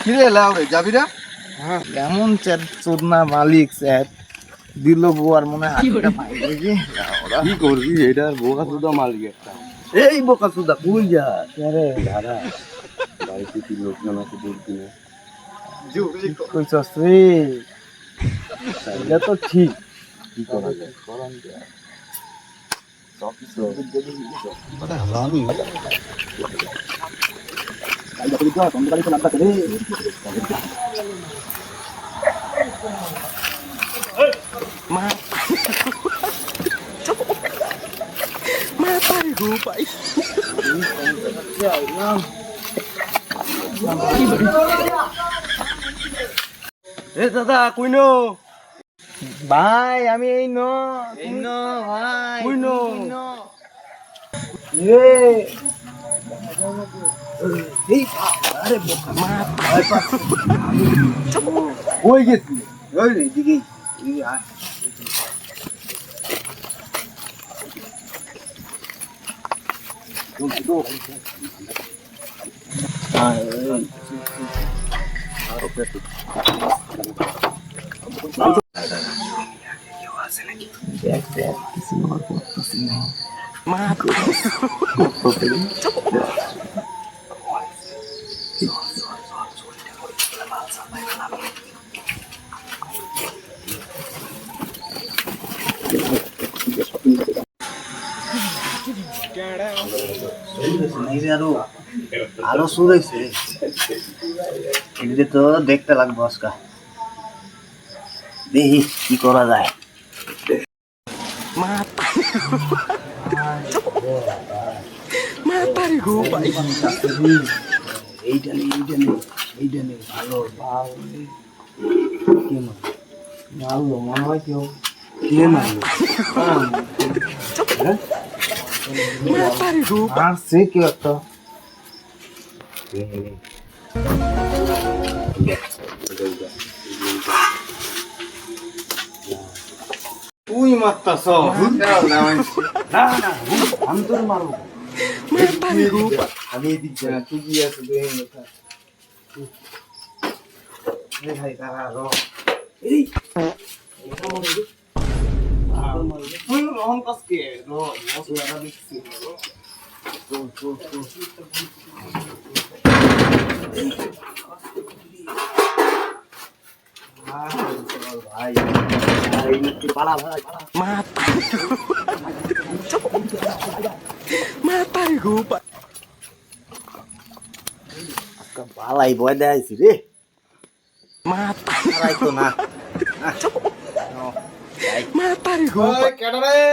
কিরে লাউরে যাবি না? হ্যাঁ কেমন চোদনা মালিক স্যার দিল আর মনে হয় হাতটা ভাঙবে কি কি করবি এটা বোকা সুদা মালিক একটা। এই বোকা চোদা কই যা আরে দাদা বাড়িতে কি লোকজন আছে দূর দিনে কইছস রে এটা তো ঠিক কি করা যায়? করান যায় সব কিছু এ দাদা কইনো ভাই আমি এই ন ভাই কইনো রে কই গেছি ওই রে দিকে আয় দেখ দেখ কিছু আর করতেছি না আরো শুনেছে এদিকে তো দেখতে লাগবো আজকা দেখি কি করা যায় এইটা নেই ভালো মারলো মনে হয় কেউ কে মারলো মারছে কেউ একটা তুই মারতাছ না আমি তোর মারবো আমি এদিক যা তুই কি আছে ভাই তারা এই রহন কাজকে দেখছি ভাই পালা ভাই পালাই বয় দেখাইছি রে পালাই তো না কেডা রে